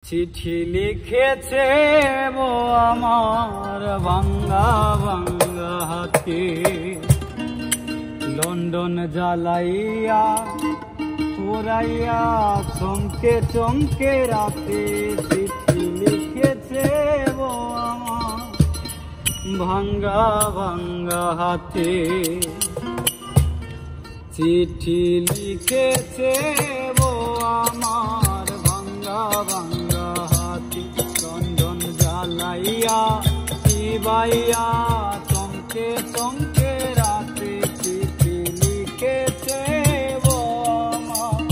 চিঠি লিখেছে ও আমার ভাঙ্গা ভাঙ্গা হাতে, লন্ডন জ্বালাইয়া পুরাইয়া চমকে চমকে রাতে। চিঠি লিখেছে ও আমার ভাঙ্গা ভাঙ্গা হাতে, চিঠি লিখেছে ও আমার ভাঙ্গা ভাঙ্গা হাতে, লন্ডন জ্বালাইয়া শিবাইয়া চমকে চমকে রাতে। চিঠি লিখেছে ও আমার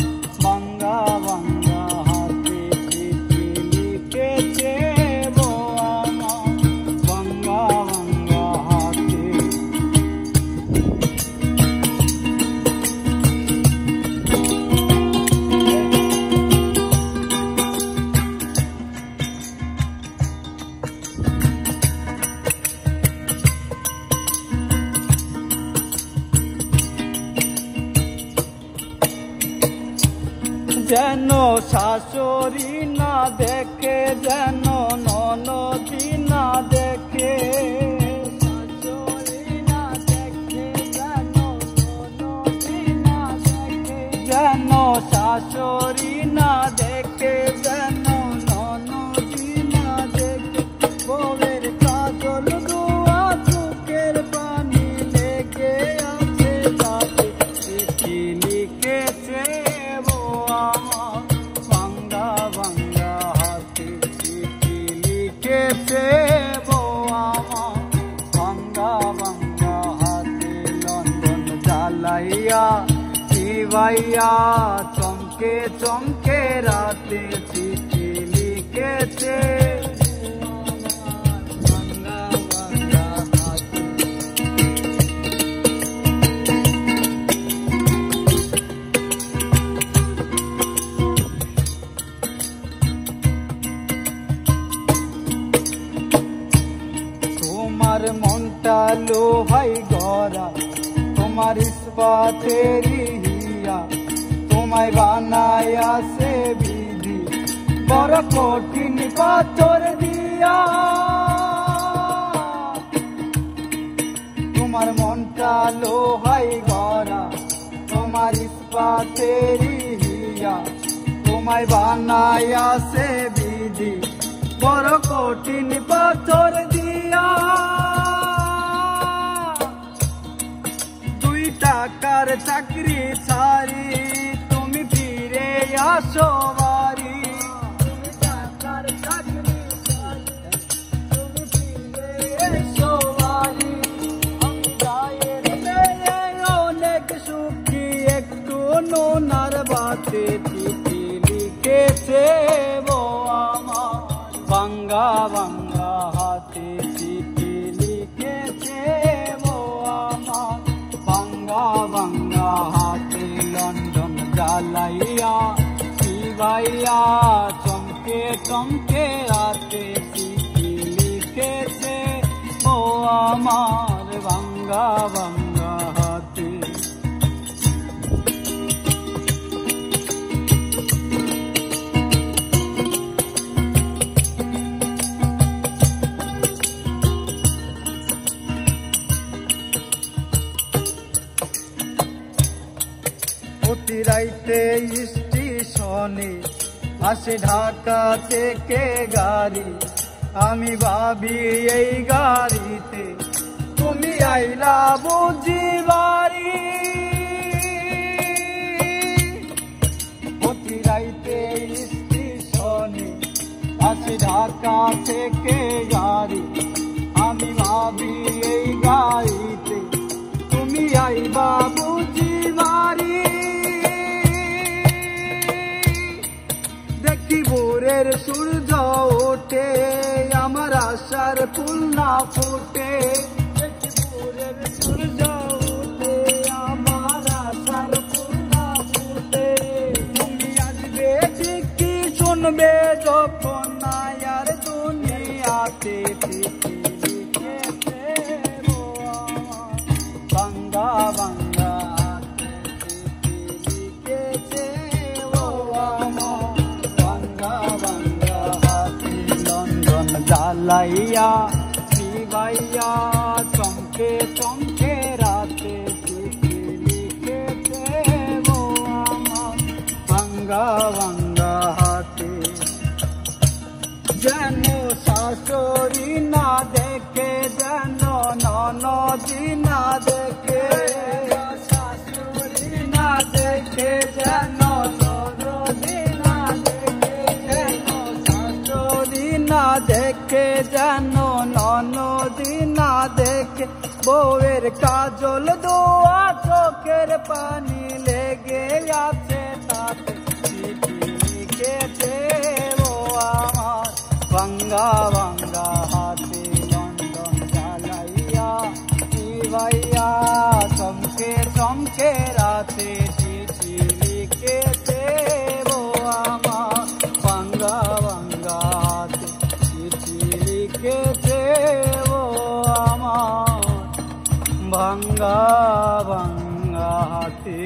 ভাঙ্গা ভাঙ্গা হাতে, চিঠি লিখেছে ও আমার ভাঙ্গা ভাঙ্গা হাতে। যেন শাশুড়ি না দেখে, যেন ননদি না দেখে, শাশুড়ি না দেখে, যেন ননদি না দেখে, যেন শাশুড়ি না দেখে, যেন ননদি না দেখে। বউয়ের কাজল দোয়া চোখের পানি লেগে আছে তাতে। চিঠি লিখেছে আমার ভাঙ্গা ভাঙ্গা হাতে, চিঠি লিখেছে ও আমার ভাঙ্গা ভাঙ্গা হাতে, লন্ডন জ্বালাইয়া শিবাইয়া চমকে চমকে রাতে। চিঠি লিখেছে ভাঙ্গা ভাঙ্গা হাতে। তোমার মনটা লোহাই গড়া, তোমার ইস্পাতেরি হিয়া, তোমায় বানায়া সে বিধি বড় কঠিন পাথর দিয়া। তোমার মনটা লোহাই গড়া, তোমার ইস্পাতেরি হিয়া, তোমায় বানায়া সে বিধি বড় কঠিন পাথর দিয়া। 2 টাকার চাকরি ছাড়ি তুমি ফিরে আসো বাড়ি। 2 টাকার চাকরি ছাড়ি তুমি ফিরে এসো বাড়ি। আমি গায়ের মেয়ে অনেক সুখী, একটু নোনার বাতে। চিঠি লিখেছে ও আমার ভাঙ্গা ভাঙ্গা হাতে, চিঠি লিখেছে ও আমার ভাঙ্গা ভাঙ্গা হাতে, লন্ডন জ্বালাইয়া শিবাইয়া চমকে চমকে রাতে। চিঠি লিখেছে ও আমার ভাঙ্গা ভাঙ্গা হাতে। প্রতি রাইতে স্টেশনে আসে ঢাকা থেকে গাড়ি, আমি ভাবি এই গাড়িতে তুমি আইলা বুঝি বাড়ি। প্রতি রাইতে স্টেশনে আসে ঢাকা থেকে গাড়ি, আমি ভাবি এই গাড়িতে তুমি আইবা বুঝি বাড়ি। দেখি ভোরের সূর্য ওঠে, আমার আশার ফুল না ফোটে। দেখি ভোরের সূর্য ওঠে, আমার আশার ফুল না ফোটে। তুমি আসবে ঠিকই, শুনবে যখন আর দুনিয়াতে। চিঠি লিখেছে ও আমার ভাঙ্গা ভাঙ্গা হাতে, চিঠি লিখেছে ও আমার ভাঙ্গা ভাঙ্গা জ্বালাইয়া শিবাইয়া চমকে চমকে রাতে চিঠি লিখেছে গো আমার ভাঙ্গা ভাঙ্গা হাতে। যেন শাশুড়ি না দেখে, যেন ননদি না দেখে, শাশুড়ি না দেখে, যেন ননদি না দেখে, যেন শাশুড়ি না দেখে, যেন ননদি না দেখে। বউয়ের কাজল দোয়া চোখের পানি লেগে আছে তাতে চিঠি লিখেছে ও আমার ভাঙ্গা ভাঙ্গা হাতে। লন্ডন জ্বালাইয়া শিবাইয়া চমকে চমকে রাতে চিঠি লিখেছে ও আমার ভাঙ্গা ভাঙ্গা হাতে চিঠি লিখেছে ও আমার ভাঙ্গা ভাঙ্গা হাতে।